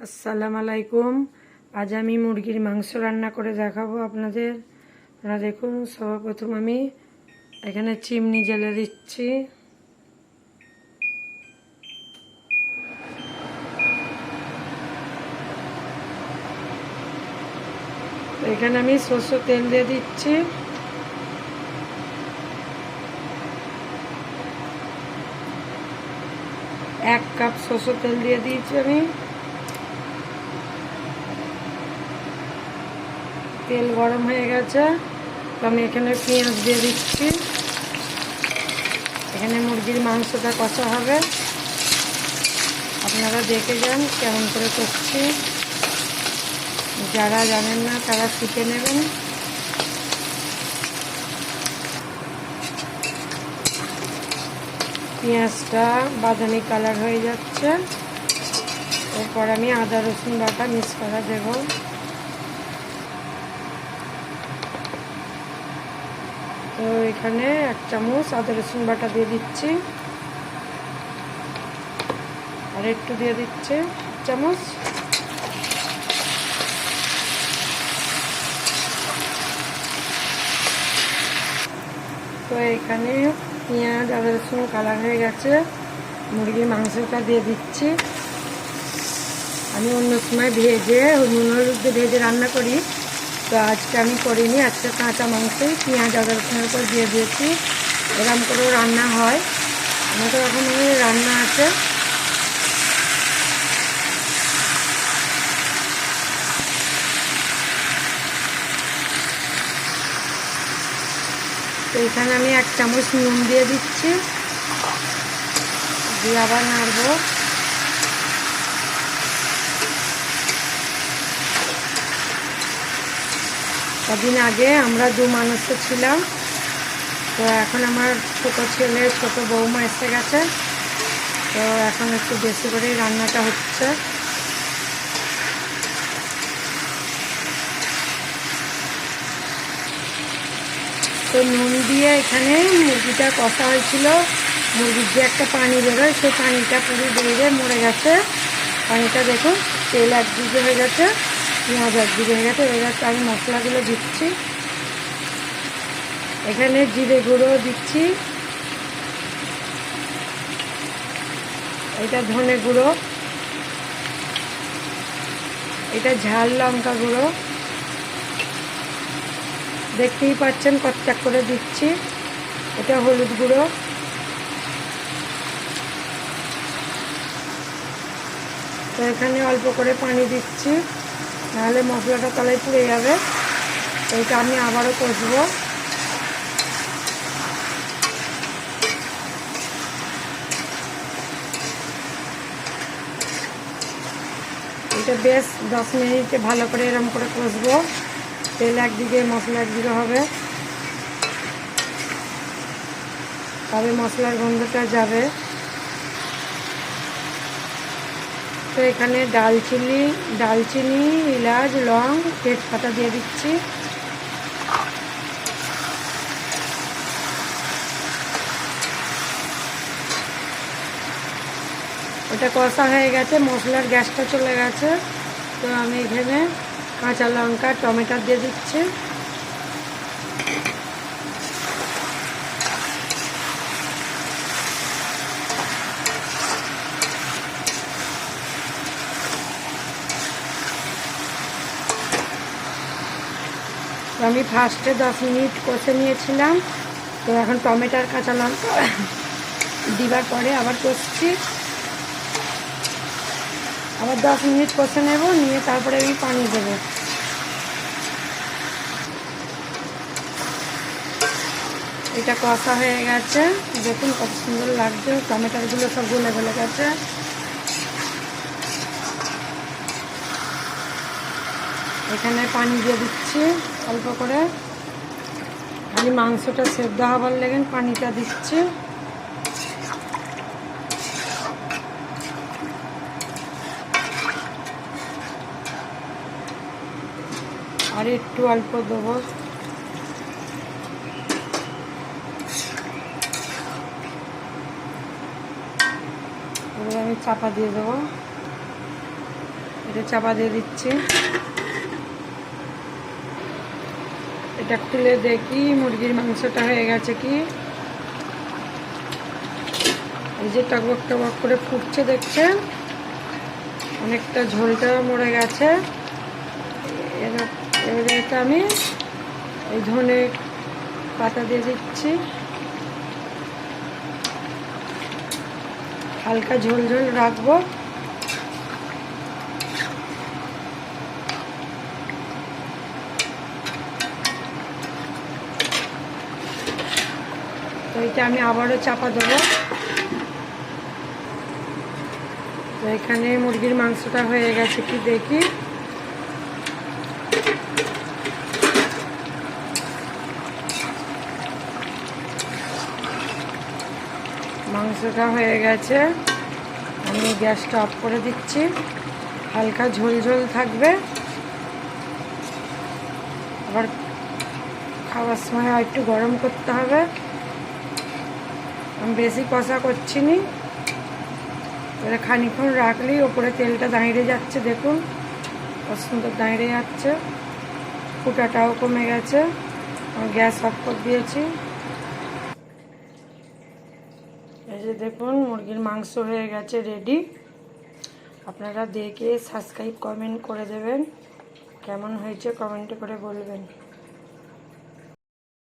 আসসালামু আলাইকুম। আজ আমি মুরগির মাংস রান্না করে দেখাবো আপনাদের। আপনারা দেখুন, সর্বপ্রথম আমি এখানে চিমনি জ্বেলে দিচ্ছি। এখানে আমি সরষের তেল দিয়ে দিচ্ছি। এক কাপ সরষের তেল দিয়ে দিয়েছি আমি। তেল গরম হয়ে গেছে, তো আমি এখানে পেঁয়াজ দিয়ে দিচ্ছি। এখানে মুরগির মাংসটা কষা হবে, আপনারা দেখে যান কেমন করে করছি। যারা জানেন না তারা শিখে নেবেন। পেঁয়াজটা বাদামি কালার হয়ে যাচ্ছে, এরপর আমি আদা রসুন বাটা মিক্স করা দেব। তো এখানে 1 চামচ আদা রসুন বাটা দিয়ে দিচ্ছি, আর একটু দিয়ে দিচ্ছি 1 চামচ। তো এখানে পেঁয়াজ আদা রসুন কালার হয়ে গেছে, মুরগির মাংসটা দিয়ে দিচ্ছি। আমি অন্য সময় ভেজে নুন হলুদ দিয়ে ভেজে রান্না করি, তো আজকে আমি করিনি। আজকে কাঁচা মাংসই পেঁয়াজ আদা রসুনের উপর দিয়ে দিয়েছি। এরকম করেও রান্না হয়, আমাদের এখন রান্না আছে। তো এখানে আমি 1 চামচ নুন দিয়ে দিচ্ছি, দিয়ে আবার নাড়বো। কদিন আগে আমরা 2 মানুষ ছিলাম, তো এখন আমার ছোট ছেলে ছোট বৌমা এসে গেছে, তো এখন একটু বেশি করেই রান্নাটা হচ্ছে। তো নুন দিয়ে এখানে মুরগিটা কষা হয়েছিল, মুরগির যে একটা পানি বেরোয় সেই পানিটা পুরো বেরিয়ে মরে গেছে। পানিটা দেখুন, তেল একদিকে হয়ে গেছে, পেঁয়াজ একদিকে হয়ে গেছে। এবার আমি মশলাগুলো দিচ্ছি। এখানে জিরে গুঁড়ো দিচ্ছি, এটা ধনে গুঁড়ো, এটা ঝাল লঙ্কা গুঁড়ো, দেখতেই পাচ্ছেন কচ্চাক করে দিচ্ছি। এটা হলুদ গুঁড়ো, তো এখানে অল্প করে পানি দিচ্ছি, নাহলে মশলাটা তলায় পুড়ে যাবে। তো এটা আমি আবারও কষবো। এটা বেশ 10 মিনিটে ভালো করে এরম করে কষবো। তেল একদিকে মশলা একদিকে হবে, তবে মশলার গন্ধটা যাবে। তো এখানে ডালচিনি এলাচ লং তেজপাতা দিয়ে দিচ্ছি। ওটা কষা হয়ে গেছে, মশলার গ্যাসটা চলে গেছে। তো আমি এখানে কাঁচা লঙ্কা টমেটো দিয়ে দিচ্ছি। তো আমি ফার্স্টে 10 মিনিট কষে নিয়েছিলাম, তো এখন টমেটোর কাঁচা লঙ্কা দিবার পরে আবার কষছি। আবার 10 মিনিট কষে নেব, নিয়ে তারপরে আমি পানি দেবো। এটা কষা হয়ে গেছে, দেখুন কত সুন্দর লাগছে, টমেটোগুলো সব গলে গলে গেছে। এখানে পানি দিয়ে দিচ্ছি অল্প করে, খালি মাংসটা সেদ্ধ হবার লেগে পানিটা দিচ্ছি। আর একটু অল্প দেবো। এবার আমি চাপা দিয়ে দেবো। এটা চাপা দিয়ে দিচ্ছি। এটা খুলে দেখি মুরগির মাংসটা হয়ে গেছে কি। এই যে টকবক টকবক করে ফুটছে দেখছেন, অনেকটা ঝোলটা মরে গেছে। এবারে এটা আমি এই ধনে পাতা দিয়ে দিচ্ছি, হালকা ঝোল ঝোল রাখবো। তো এটা আমি আবারও চাপা দেবো। তো এখানে মুরগির মাংসটা হয়ে গেছে কি দেখি। মাংসটা হয়ে গেছে, আমি গ্যাসটা অফ করে দিচ্ছি। হালকা ঝোল ঝোল থাকবে, আবার খাওয়ার সময় একটু গরম করতে হবে। আমি বেশি কষা করছি নি। এবারে খানিকক্ষণ রাখলেই ওপরে তেলটা দাঁড়িয়ে যাচ্ছে, দেখুন কত সুন্দর দাঁড়িয়ে যাচ্ছে। ফুটাটাও কমে গেছে, আমি গ্যাস অফ করে দিয়েছি। এই যে দেখুন মুরগির মাংস হয়ে গেছে রেডি। আপনারা দেখে সাবস্ক্রাইব কমেন্ট করে দেবেন, কেমন হয়েছে কমেন্টে করে বলবেন।